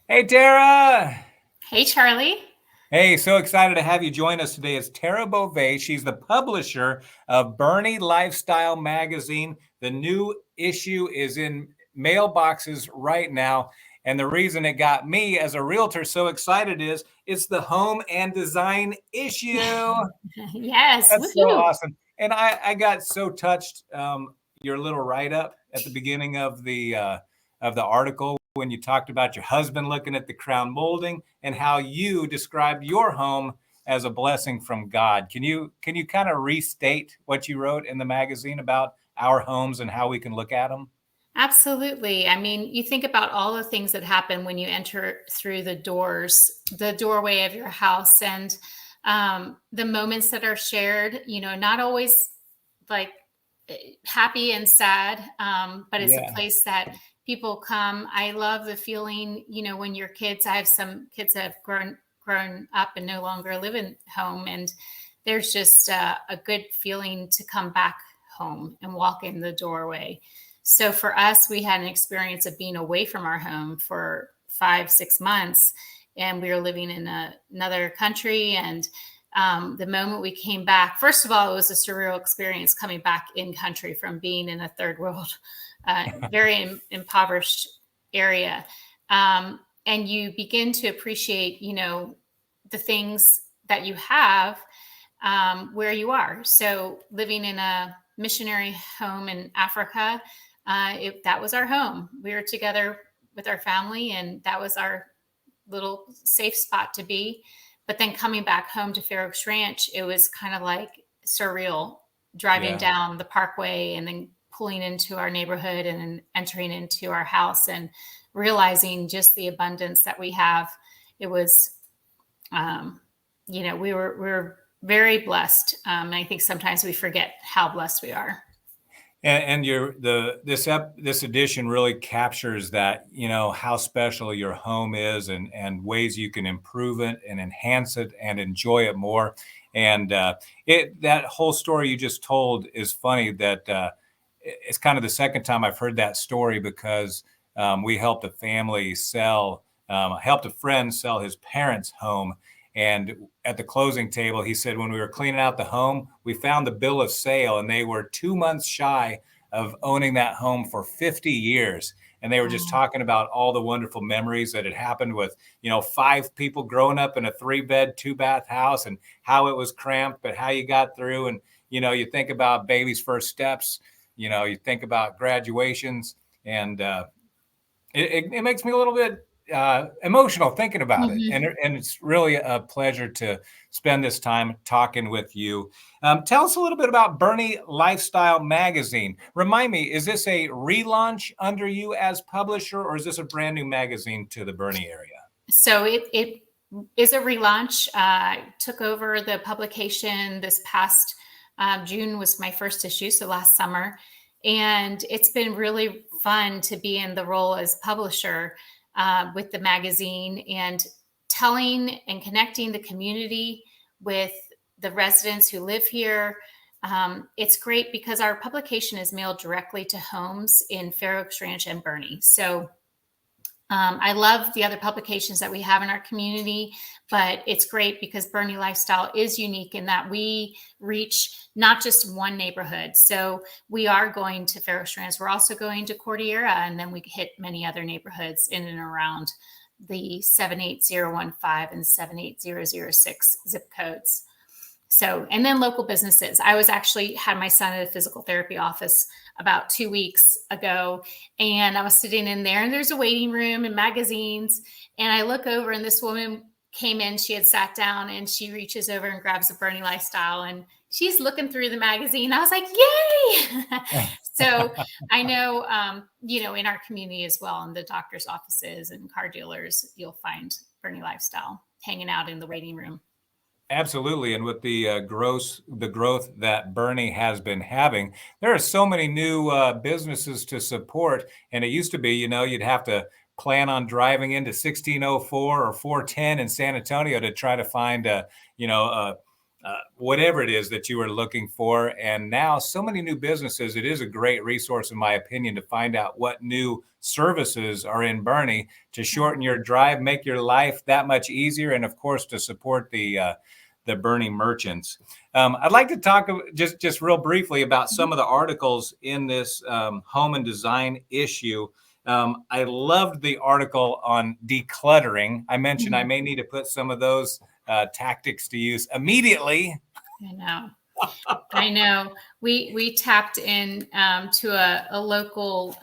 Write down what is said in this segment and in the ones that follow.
Hey, Tara. Hey, Charlie. Hey, so excited to have you join us today. It's Tara Bove. She's the publisher of Boerne Lifestyle Magazine. The new issue is in mailboxes right now. And the reason it got me as a realtor so excited is it's the home and design issue. Yes, That's so woohoo. awesome. And I got so touched. Your little write up at the beginning of the article when you talked about your husband looking at the crown molding and how you described your home as a blessing from God. Can you kind of restate what you wrote in the magazine about our homes and how we can look at them? Absolutely. I mean, you think about all the things that happen when you enter through the doorway of your house, and the moments that are shared, not always like happy and sad, but it's a Yeah. place that people come. I love the feeling, when your kids, I have some kids that have grown up and no longer live in home, and there's just a good feeling to come back home and walk in the doorway. So for us, we had an experience of being away from our home for 5, 6 months, and we were living in another country. And the moment we came back, first of all, it was a surreal experience coming back in country from being in a third world, very impoverished area. And you begin to appreciate, the things that you have where you are. So living in a missionary home in Africa, that was our home. We were together with our family, and that was our little safe spot to be. But then coming back home to Fair Oaks Ranch, it was kind of like surreal, driving Yeah. down the parkway and then pulling into our neighborhood and then entering into our house and realizing just the abundance that we have. It was, um, we were very blessed. And I think sometimes we forget how blessed we are. And this edition really captures that, how special your home is and ways you can improve it and enhance it and enjoy it more. And it that whole story you just told is funny. That it's kind of the second time I've heard that story because we helped a family helped a friend sell his parents' home. And at the closing table, he said, when we were cleaning out the home, we found the bill of sale and they were 2 months shy of owning that home for 50 years. And they were just Um, talking about all the wonderful memories that had happened with, five people growing up in a 3-bed, 2-bath house and how it was cramped, but how you got through. And, you think about baby's first steps, you think about graduations, and it makes me a little bit emotional thinking about it, and mhm. it's really a pleasure to spend this time talking with you. Tell us a little bit about Boerne Lifestyle Magazine. Remind me, is this a relaunch under you as publisher, or is this a brand new magazine to the Boerne area? So it is a relaunch. Took over the publication this past June was my first issue, so last summer, and it's been really fun to be in the role as publisher with the magazine and telling and connecting the community with the residents who live here. It's great because our publication is mailed directly to homes in Fair Oaks Ranch and Boerne. So I love the other publications that we have in our community, but it's great because Boerne Lifestyle is unique in that we reach not just one neighborhood. So we are going to Fair Oaks Ranch. We're also going to Cordillera, and then we hit many other neighborhoods in and around the 78015 and 78006 zip codes. So, and then local businesses. I was actually had my son at a physical therapy office about 2 weeks ago, and I was sitting in there, and there's a waiting room and magazines. And I look over, and this woman came in. She had sat down, and she reaches over and grabs a Boerne Lifestyle, and she's looking through the magazine. I was like, "Yay!" So I know, in our community as well, in the doctor's offices and car dealers, you'll find Boerne Lifestyle hanging out in the waiting room. Absolutely, and with the growth that Boerne has been having, there are so many new businesses to support. And it used to be, you'd have to plan on driving into 1604 or 410 in San Antonio to try to find a whatever it is that you were looking for. And now so many new businesses, it is a great resource, in my opinion, to find out what new services are in Boerne to shorten your drive, make your life that much easier, and of course, to support the Boerne merchants. I'd like to talk just real briefly about some of the articles in this home and design issue. I loved the article on decluttering. I mentioned I may need to put some of those tactics to use immediately. I know. I know. We tapped in to a local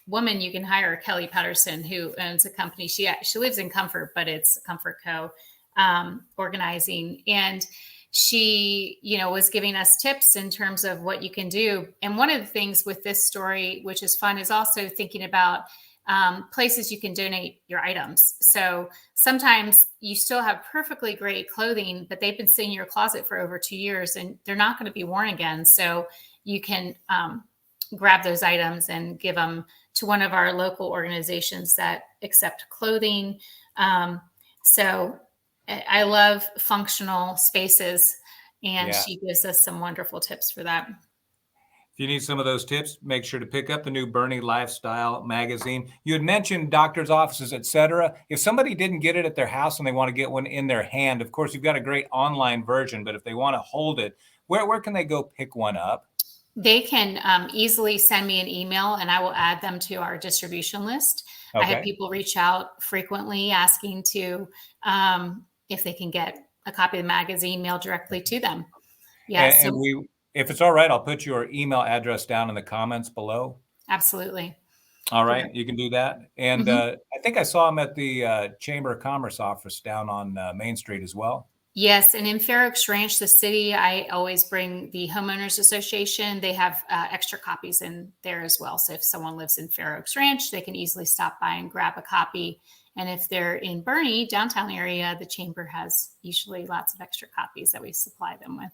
woman you can hire, Kelly Patterson, who owns a company. She lives in Comfort, but it's Comfort Co. Organizing, and she was giving us tips in terms of what you can do. And one of the things with this story, which is fun, is also thinking about places you can donate your items. So sometimes you still have perfectly great clothing, but they've been sitting in your closet for over 2 years and they're not going to be worn again. So you can grab those items and give them to one of our local organizations that accept clothing. So I love functional spaces, and she gives us some wonderful tips for that. If you need some of those tips, make sure to pick up the new Boerne Lifestyle magazine. You had mentioned doctor's offices, etc. If somebody didn't get it at their house and they want to get one in their hand, of course, you've got a great online version, but if they want to hold it, where can they go pick one up? They can easily send me an email and I will add them to our distribution list. Okay. I have people reach out frequently asking to if they can get a copy of the magazine mailed directly to them. Yeah. And if it's all right, I'll put your email address down in the comments below. Absolutely. All right. Yeah. You can do that. And I think I saw them at the Chamber of Commerce office down on Main Street as well. Yes. And in Fair Oaks Ranch, the city, I always bring the Homeowners Association. They have extra copies in there as well. So if someone lives in Fair Oaks Ranch, they can easily stop by and grab a copy. And if they're in Boerne, downtown area, the Chamber has usually lots of extra copies that we supply them with.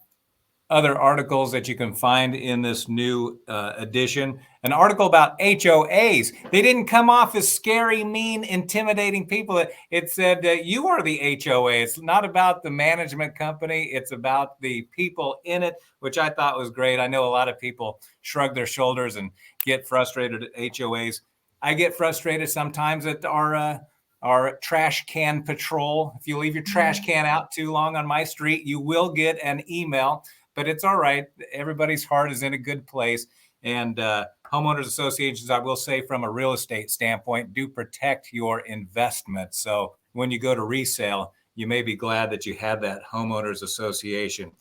Other articles that you can find in this new edition. An article about HOAs. They didn't come off as scary, mean, intimidating people. It said that you are the HOA. It's not about the management company. It's about the people in it, which I thought was great. I know a lot of people shrug their shoulders and get frustrated at HOAs. I get frustrated sometimes at our trash can patrol. If you leave your trash can out too long on my street, you will get an email. But it's all right. Everybody's heart is in a good place. And homeowners associations, I will say from a real estate standpoint, do protect your investment. So when you go to resale, you may be glad that you had that homeowners association.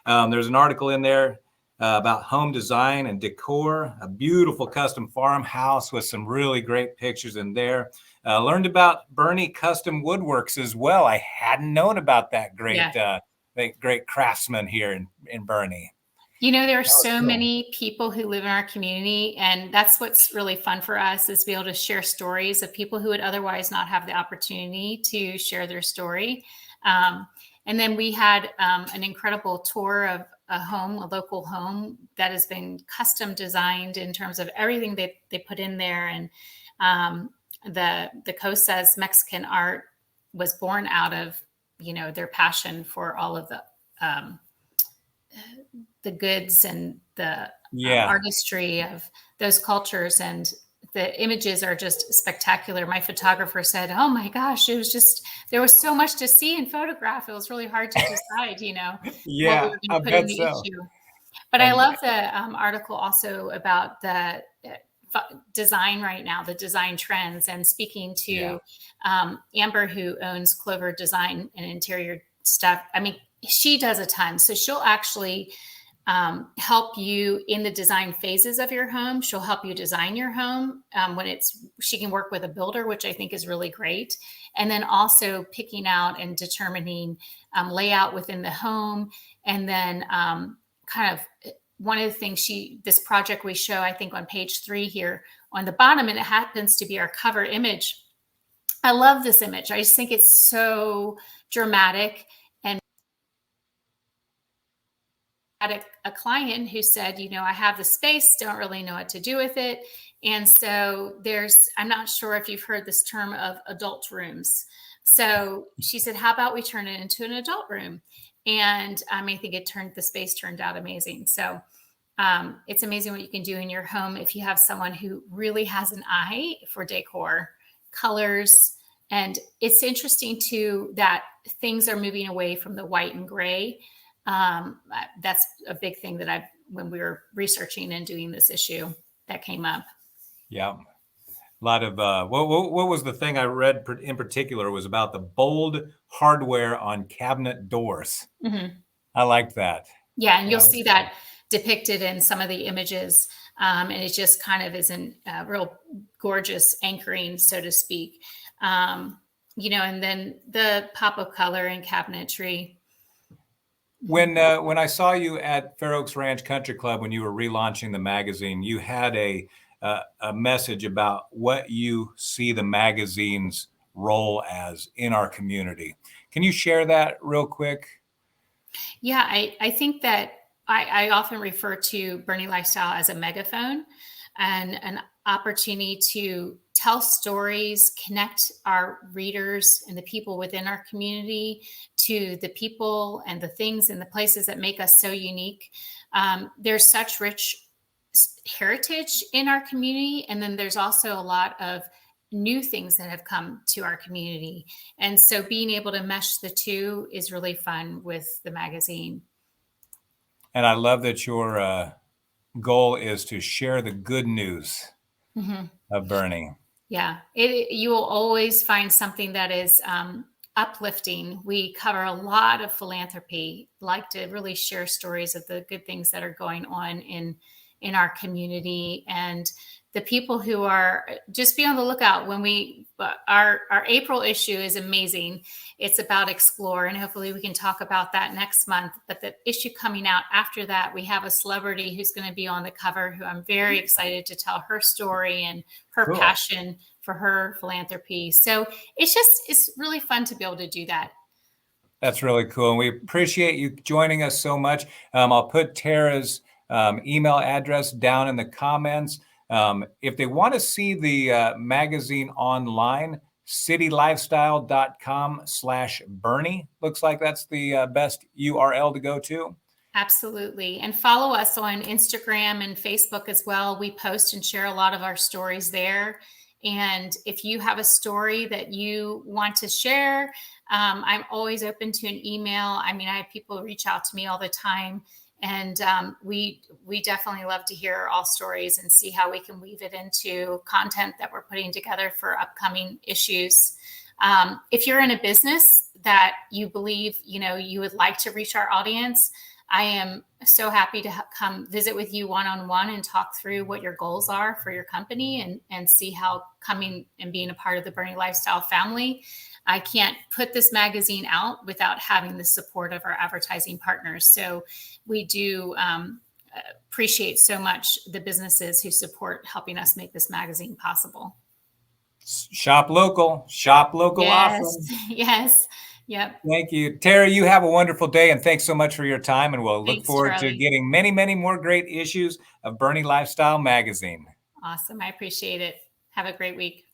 There's an article in there about home design and decor, a beautiful custom farmhouse with some really great pictures in there. Learned about Boerne Custom Woodworks as well. I hadn't known about that great great craftsman here in Boerne. There are so many people who live in our community, and that's what's really fun for us, is to be able to share stories of people who would otherwise not have the opportunity to share their story. And then we had an incredible tour of a local home that has been custom designed in terms of everything they put in there. And the Cosa's Mexican art was born out of their passion for all of the goods and the artistry of those cultures. And the images are just spectacular. My photographer said, "Oh my gosh, there was so much to see and photograph. It was really hard to decide, what we were going to put in the issue." But I love the article also about the design right now, the design trends, and speaking to Amber, who owns Clover Design and Interior Stuff. I mean, she does a ton. So she'll actually help you in the design phases of your home. She'll help you design your home she can work with a builder, which I think is really great. And then also picking out and determining layout within the home. And then kind of one of the things this project we show, I think on page 3 here on the bottom, and it happens to be our cover image. I love this image. I just think it's so dramatic. And I had a client who said, I have the space, don't really know what to do with it. And so I'm not sure if you've heard this term of adult rooms. So she said, how about we turn it into an adult room? And I think the space turned out amazing. So it's amazing what you can do in your home if you have someone who really has an eye for decor, colors. And it's interesting too that things are moving away from the white and gray. That's a big thing that when we were researching and doing this issue, that came up. Yeah. A lot of what was the thing I read in particular was about the bold hardware on cabinet doors. Mm-hmm. I liked that. Yeah, and you'll see that depicted in some of the images, and it just kind of is a real gorgeous anchoring, so to speak. And then the pop of color and cabinetry. When I saw you at Fair Oaks Ranch Country Club when you were relaunching the magazine, you had a message about what you see the magazine's role as in our community. Can you share that real quick? Yeah, I think that I often refer to Boerne Lifestyle as a megaphone and an opportunity to tell stories, connect our readers and the people within our community to the people and the things and the places that make us so unique. There's such rich heritage in our community, and then there's also a lot of new things that have come to our community. And so being able to mesh the two is really fun with the magazine. And I love that your goal is to share the good news of Boerne. Yeah, you will always find something that is uplifting. We cover a lot of philanthropy, like to really share stories of the good things that are going on in our community, and the people who are just be on the lookout when our April issue is amazing. It's about Explore, and hopefully we can talk about that next month. But the issue coming out after that, we have a celebrity who's going to be on the cover who I'm very excited to tell her story and her passion for her philanthropy. So it's really fun to be able to do that. That's really cool. And we appreciate you joining us so much. I'll put Tara's email address down in the comments. If they want to see the magazine online, citylifestyle.com/Boerne. Looks like that's the best URL to go to. Absolutely. And follow us on Instagram and Facebook as well. We post and share a lot of our stories there. And if you have a story that you want to share, I'm always open to an email. I have people reach out to me all the time. And we definitely love to hear all stories and see how we can weave it into content that we're putting together for upcoming issues. If you're in a business that you believe, you would like to reach our audience, I am so happy to come visit with you one-on-one and talk through what your goals are for your company and see how coming and being a part of the Boerne Lifestyle family. I can't put this magazine out without having the support of our advertising partners. So we do appreciate so much the businesses who support helping us make this magazine possible. Shop local. Yes. Awesome. Yes. Yep. Thank you. Tara, you have a wonderful day, and thanks so much for your time. And we'll look forward to getting many, many more great issues of Boerne Lifestyle magazine. Awesome. I appreciate it. Have a great week.